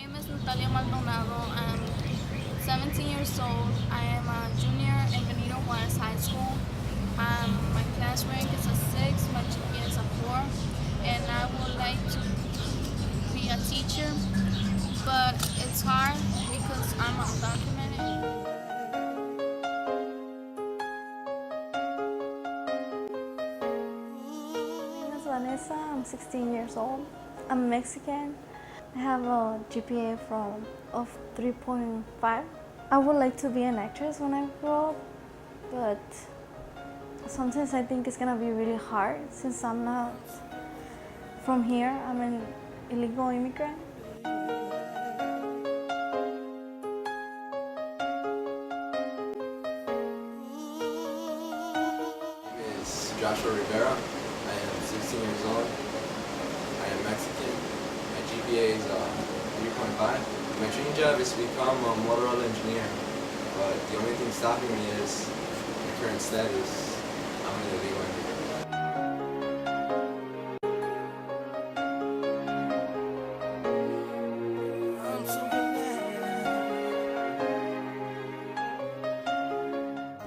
name is Natalia Maldonado. I'm 17 years old. I am a junior in Benito Juarez High School. My class rank is a 6, my GPA is a 4, and I would like to be a teacher, but it's hard because I'm undocumented. My name is Vanessa. I'm 16 years old. I'm Mexican. I have a GPA of 3.5. I would like to be an actress when I grow up, but sometimes I think it's gonna be really hard since I'm not from here. I'm an illegal immigrant. My name is Joshua Rivera. I am 16 years old. I am Mexican. My GPA is 3.5. My dream job is to become a Motorola engineer, but the only thing stopping me is my current status. I'm an illegal immigrant.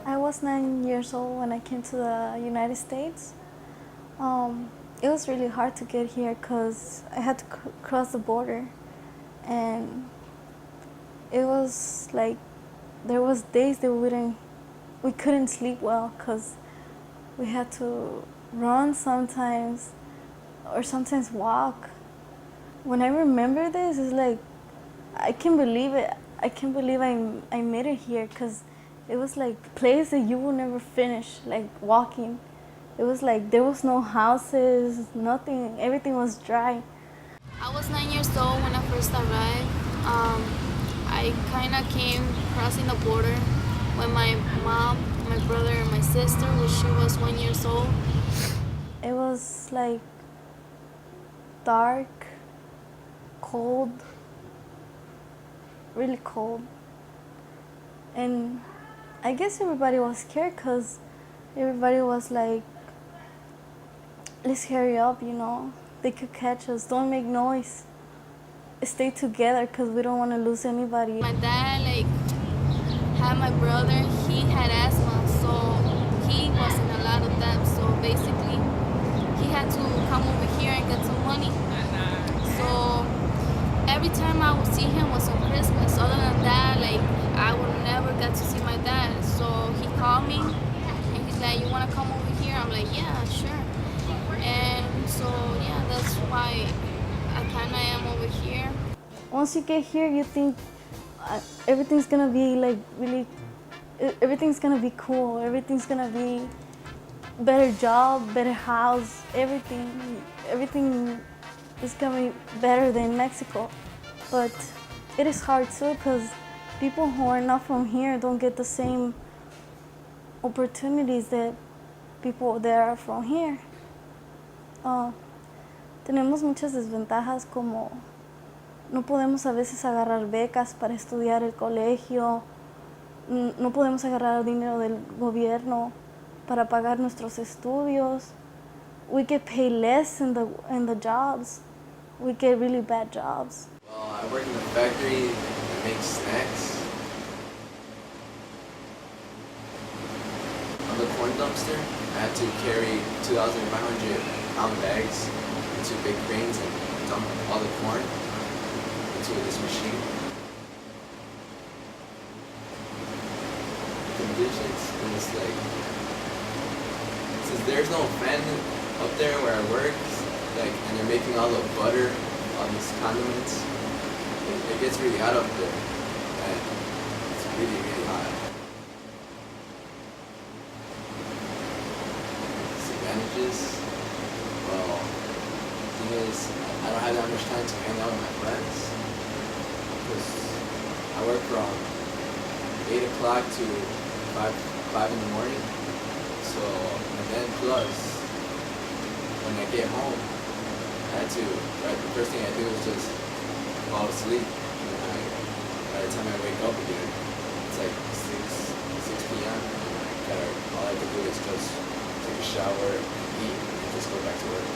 I was 9 years old when I came to the United States. It was really hard to get here because I had to cross the border, and it was like there was days that we couldn't sleep well because we had to run sometimes or sometimes walk. When I remember this, it's like I can't believe it. I can't believe I made it here because it was like a place that you will never finish, like walking. It was like there was no houses, nothing, everything was dry. I was 9 years old when I first arrived. I kind of came crossing the border when my mom, my brother, and my sister, when she was 1 year old. It was like dark, cold, really cold. And I guess everybody was scared because everybody was like, let's hurry up, you know. They could catch us. Don't make noise. Stay together because we don't want to lose anybody. My dad had my brother. He had asthma, so he wasn't allowed of that. So basically, he had to come over here and get some money. So every time I would see him was on Christmas. Other than that, I would never get to see my dad. So he called me and he's like, "You wanna come over here?" I'm like, "Yeah, sure." And so yeah, that's why I kinda am over here. Once you get here, you think everything's gonna be like really, everything's gonna be cool. Everything's gonna be better job, better house, everything is gonna be better than Mexico. But it is hard too because people who are not from here don't get the same opportunities that people that are from here. Tenemos muchas desventajas como no podemos a veces agarrar becas para estudiar el colegio, no podemos agarrar dinero del gobierno para pagar nuestros estudios. We get paid less in the jobs. We get really bad jobs. Well, I work in a factory that makes snacks. On the corn dumpster, I had to carry 2,500 pound bags into big cranes and dump all the corn into this machine. Conditions is since there's no fan up there where I work, and they're making all the butter, all these condiments, it gets really hot up there, and it's really, really hot. Disadvantages? Well, the thing is, I don't have that much time to hang out with my friends, because I work from 8 o'clock to 5 in the morning, so, and then plus, when I get home, the first thing I do is just fall asleep, and then by the time I wake up again, it's like 6 p.m. All I have to do is just take a shower and eat and just go back to work.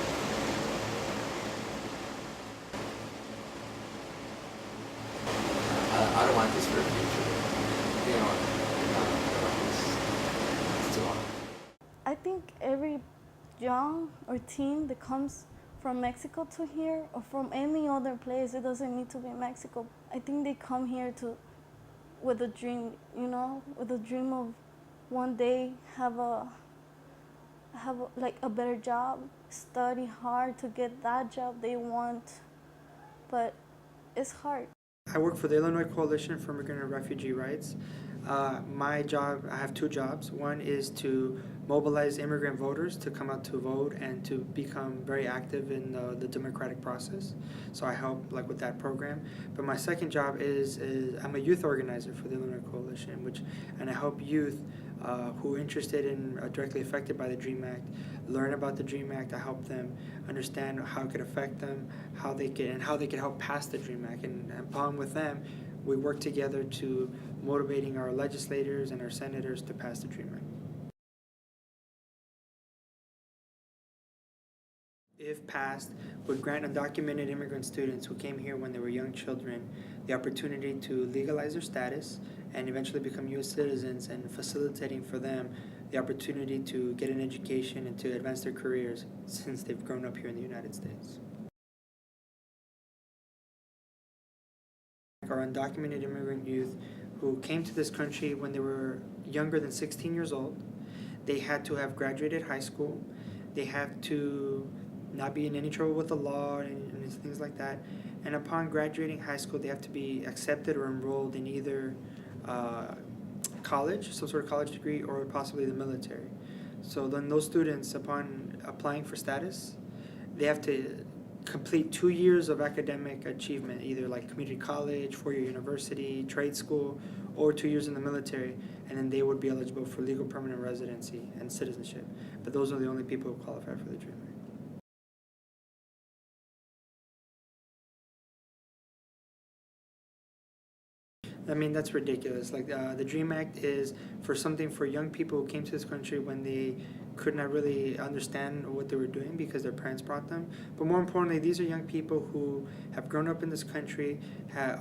want this for a future. You know, it's too long. I think every young or teen that comes from Mexico to here or from any other place, it doesn't need to be Mexico. I think they come here with a dream, you know, with a dream of one day have a better job, study hard to get that job they want, but it's hard. I work for the Illinois Coalition for Immigrant and Refugee Rights. My job, I have two jobs. One is to mobilize immigrant voters to come out to vote and to become very active in the democratic process. So I help with that program. But my second job is I'm a youth organizer for the Illinois Coalition, and I help youth who are interested in directly affected by the DREAM Act learn about the DREAM Act. I help them understand how it could affect them, how they can help pass the DREAM Act. And along with them, we work together to motivating our legislators and our senators to pass the DREAM Act. If passed, would grant undocumented immigrant students who came here when they were young children the opportunity to legalize their status and eventually become U.S. citizens, and facilitating for them the opportunity to get an education and to advance their careers since they've grown up here in the United States. Our undocumented immigrant youth who came to this country when they were younger than 16 years old, they had to have graduated high school, they have to not be in any trouble with the law and things like that, and upon graduating high school they have to be accepted or enrolled in either college, some sort of college degree, or possibly the military. So then those students, upon applying for status, they have to complete 2 years of academic achievement, either like community college, 4-year university, trade school, or 2 years in the military, and then they would be eligible for legal permanent residency and citizenship. But those are the only people who qualify for the DREAM Act. I mean, that's ridiculous. The DREAM Act is for young people who came to this country when they could not really understand what they were doing because their parents brought them. But more importantly, these are young people who have grown up in this country.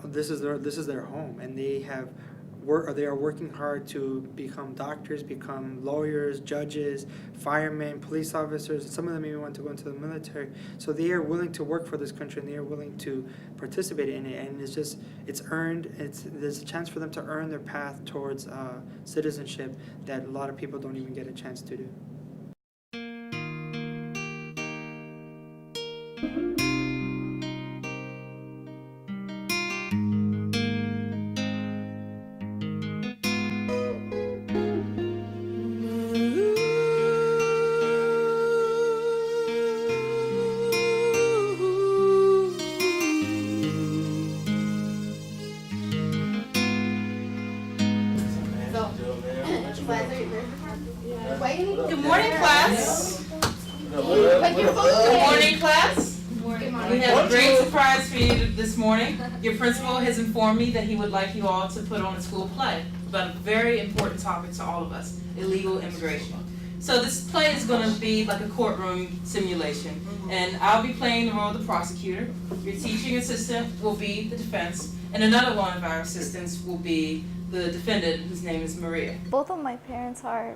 This is their home, and they are working hard to become doctors, become lawyers, judges, firemen, police officers. Some of them even want to go into the military. So they are willing to work for this country, and they are willing to participate in it. And it's earned. There's a chance for them to earn their path towards citizenship that a lot of people don't even get a chance to do. Good morning, class. Good morning, class. We have a great surprise for you this morning. Your principal has informed me that he would like you all to put on a school play about a very important topic to all of us, illegal immigration. So this play is going to be like a courtroom simulation, and I'll be playing the role of the prosecutor. Your teaching assistant will be the defense, and another one of our assistants will be the defendant, whose name is Maria. Both of my parents are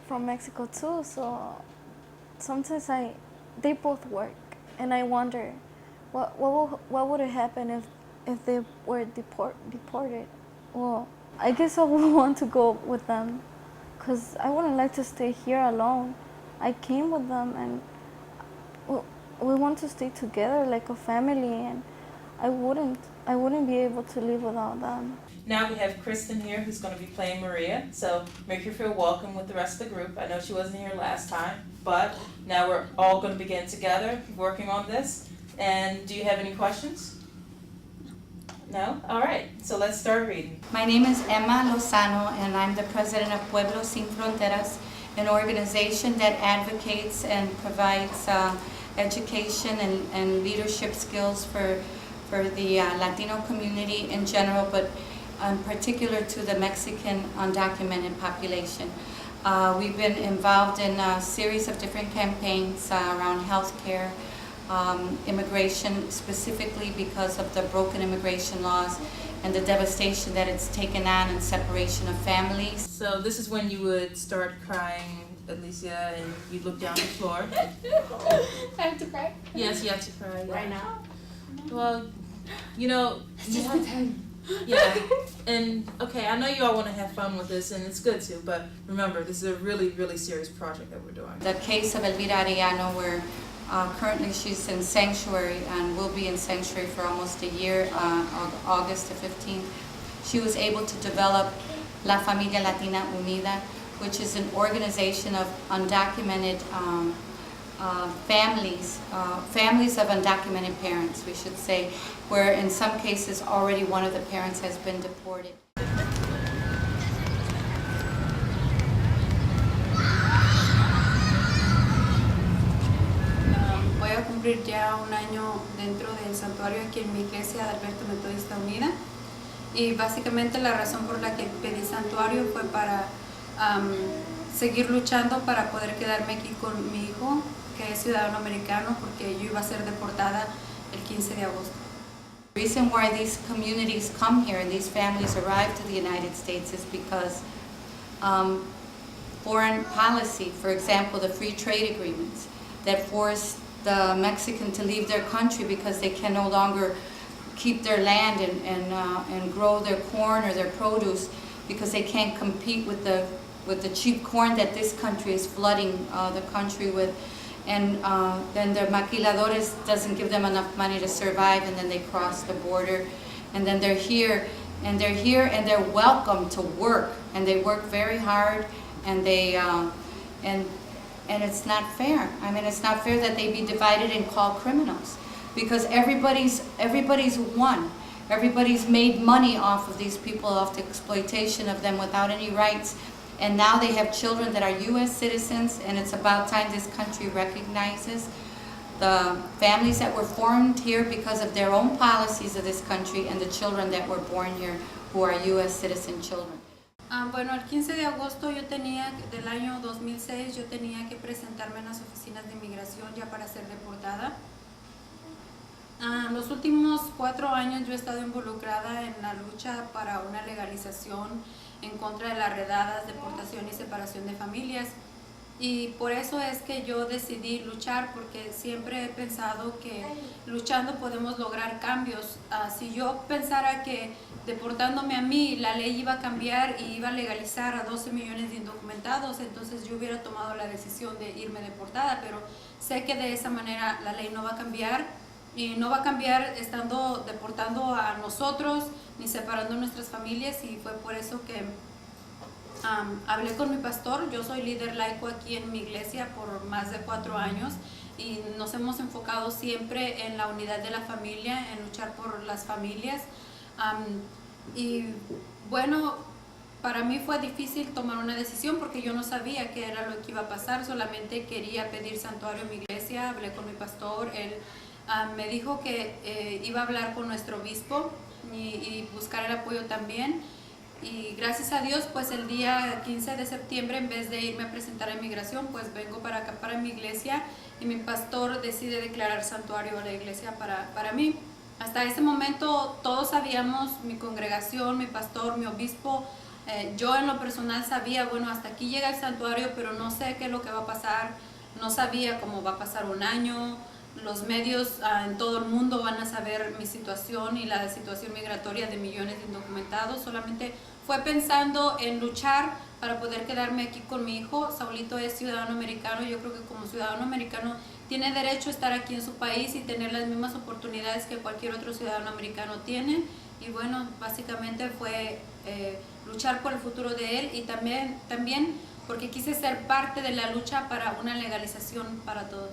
from Mexico too, so sometimes they both work, and I wonder what would have happened if they were deported. Well, I guess I would want to go with them, because I wouldn't like to stay here alone. I came with them, and we want to stay together like a family, and I wouldn't be able to live without them. Now we have Kristen here, who's going to be playing Maria, so make her feel welcome with the rest of the group. I know she wasn't here last time, but now we're all going to begin together working on this. And do you have any questions? No? All right, so let's start reading. My name is Emma Lozano, and I'm the president of Pueblos Sin Fronteras, an organization that advocates and provides education and leadership skills for the Latino community in general, but in particular to the Mexican undocumented population. We've been involved in a series of different campaigns around healthcare, immigration, specifically because of the broken immigration laws, and the devastation that it's taken on and separation of families. So this is when you would start crying, Alicia, and you'd look down the floor. I have to cry? Yes, you have to cry. Yeah. Right now? Well, you know, It's just my time. yeah, and okay, I know you all want to have fun with this, and it's good to, but remember, this is a really, really serious project that we're doing. The case of Elvira Arellano, where currently she's in sanctuary and will be in sanctuary for almost a year, August the 15th. She was able to develop La Familia Latina Unida, which is an organization of undocumented families of undocumented parents, we should say, where in some cases already one of the parents has been deported. Voy a cumplir ya un año dentro del santuario aquí en mi iglesia de Alberto Metodista Unida, y básicamente la razón por la que pedí santuario fue para seguir luchando para poder quedarme aquí con mi hijo, que es ciudadano americano, porque yo iba a ser deportada el 15 de agosto. The reason why these communities come here and these families arrive to the United States is because foreign policy, for example, the free trade agreements that force the Mexican to leave their country because they can no longer keep their land and grow their corn or their produce because they can't compete with the cheap corn that this country is flooding the country with. And then the maquiladores doesn't give them enough money to survive, and then they cross the border, and then they're here and they're welcome to work, and they work very hard, and they and it's not fair. I mean, it's not fair that they be divided and called criminals, because everybody's won. Everybody's made money off of these people, off the exploitation of them without any rights. And now they have children that are U.S. citizens, and it's about time this country recognizes the families that were formed here because of their own policies of this country and the children that were born here who are U.S. citizen children. Bueno, el 15 de agosto del año 2006 yo tenía que presentarme en las oficinas de inmigración ya para ser deportada. Los últimos 4 años yo he estado involucrada en la lucha para una legalización en contra de las redadas, deportación y separación de familias, y por eso es que yo decidí luchar, porque siempre he pensado que luchando podemos lograr cambios. Si yo pensara que deportándome a mí la ley iba a cambiar y iba a legalizar a 12 millones de indocumentados, entonces yo hubiera tomado la decisión de irme deportada, pero sé que de esa manera la ley no va a cambiar, y no va a cambiar estando deportando a nosotros ni separando nuestras familias, y fue por eso que hablé con mi pastor. Yo soy líder laico aquí en mi iglesia por más de 4 años, y nos hemos enfocado siempre en la unidad de la familia, en luchar por las familias. Y bueno, para mí fue difícil tomar una decisión porque yo no sabía qué era lo que iba a pasar, solamente quería pedir santuario en mi iglesia. Hablé con mi pastor, él me dijo que iba a hablar con nuestro obispo y buscar el apoyo también, y gracias a Dios pues el día 15 de septiembre en vez de irme a presentar a inmigración pues vengo para acá, para mi iglesia, y mi pastor decide declarar santuario a la iglesia para mí. Hasta ese momento todos sabíamos, mi congregación, mi pastor, mi obispo, yo en lo personal sabía, bueno, hasta aquí llega el santuario, pero no sé qué es lo que va a pasar, no sabía cómo va a pasar un año. Los medios en todo el mundo van a saber mi situación y la situación migratoria de millones de indocumentados. Solamente fue pensando en luchar para poder quedarme aquí con mi hijo. Saulito es ciudadano americano. Yo creo que como ciudadano americano tiene derecho a estar aquí en su país y tener las mismas oportunidades que cualquier otro ciudadano americano tiene. Y bueno, básicamente fue luchar por el futuro de él, y también porque quise ser parte de la lucha para una legalización para todos.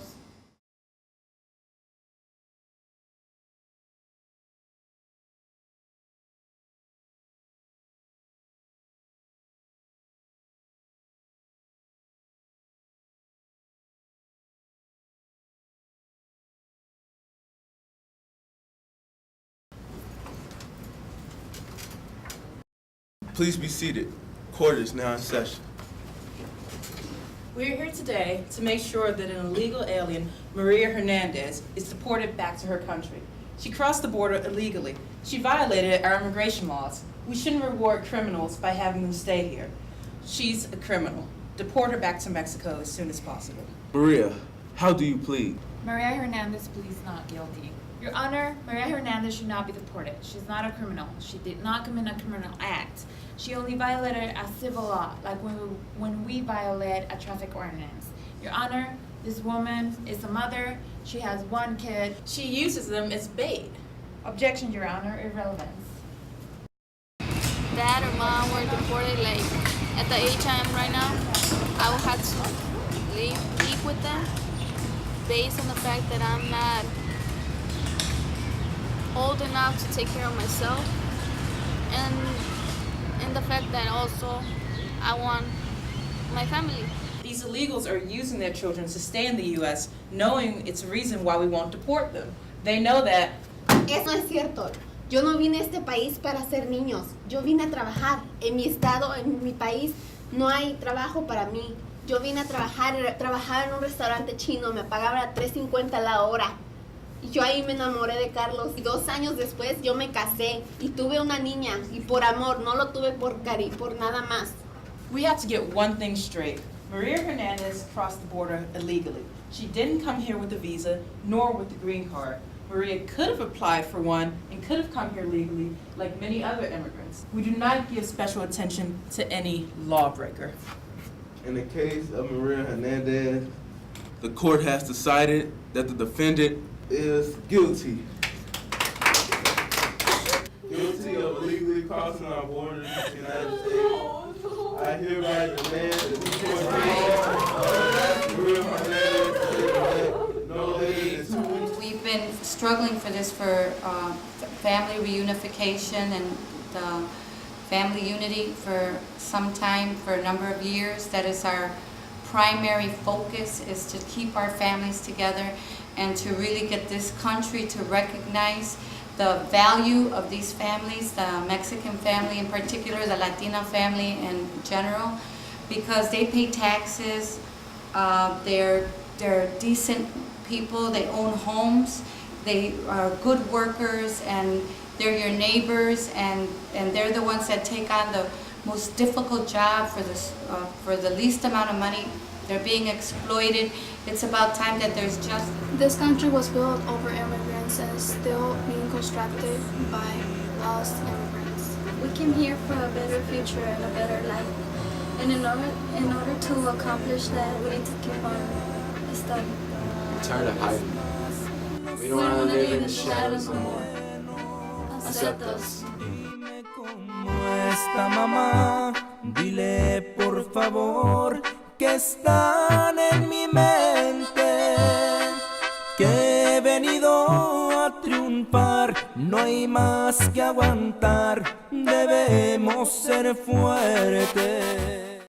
Please be seated. Court is now in session. We're here today to make sure that an illegal alien, Maria Hernandez, is deported back to her country. She crossed the border illegally. She violated our immigration laws. We shouldn't reward criminals by having them stay here. She's a criminal. Deport her back to Mexico as soon as possible. Maria, how do you plead? Maria Hernandez pleads not guilty. Your Honor, Maria Hernandez should not be deported. She's not a criminal. She did not commit a criminal act. She only violated a civil law, like when we violate a traffic ordinance. Your Honor, this woman is a mother. She has one kid. She uses them as bait. Objection, Your Honor, irrelevance. Dad or mom were deported, like at the age I am right now, I will have to leave with them based on the fact that I'm not old enough to take care of myself, and the fact that also I want my family. These illegals are using their children to stay in the U.S., knowing it's a reason why we won't deport them. They know that. Eso no es cierto. Yo no vine a este país para ser niños. Yo vine a trabajar. En mi estado, en mi país, no hay trabajo para mí. Yo vine a trabajar en un restaurante chino. Me pagaban a $3.50 la hora. Y yo ahí me enamoré de Carlos. Y 2 años después yo me casé y tuve una niña. Y por amor, no lo tuve por nada más. We have to get one thing straight. Maria Hernandez crossed the border illegally. She didn't come here with a visa, nor with the green card. Maria could have applied for one and could have come here legally, like many other immigrants. We do not give special attention to any lawbreaker. In the case of Maria Hernandez, the court has decided that the defendant is guilty. Guilty of illegally crossing our borders to the United States. I hereby demand that the court Maria Hernandez take back no later than 2 weeks. We've been struggling for this for family reunification and family unity for some time, for a number of years. That is our primary focus, is to keep our families together and to really get this country to recognize the value of these families, the Mexican family in particular, the Latina family in general, because they pay taxes, they're decent people, they own homes, they are good workers, and they're your neighbors, and they're the ones that take on the most difficult job for the least amount of money. They're being exploited. It's about time that there's justice. This country was built over immigrants and is still being constructed by us immigrants. We came here for a better future and a better life. And in order to accomplish that, we need to keep on studying. I'm tired of hiding. We don't want to live in the shadows no more. Accept us. Esta mamá, dile por favor que están en mi mente, que he venido a triunfar, no hay más que aguantar, debemos ser fuertes.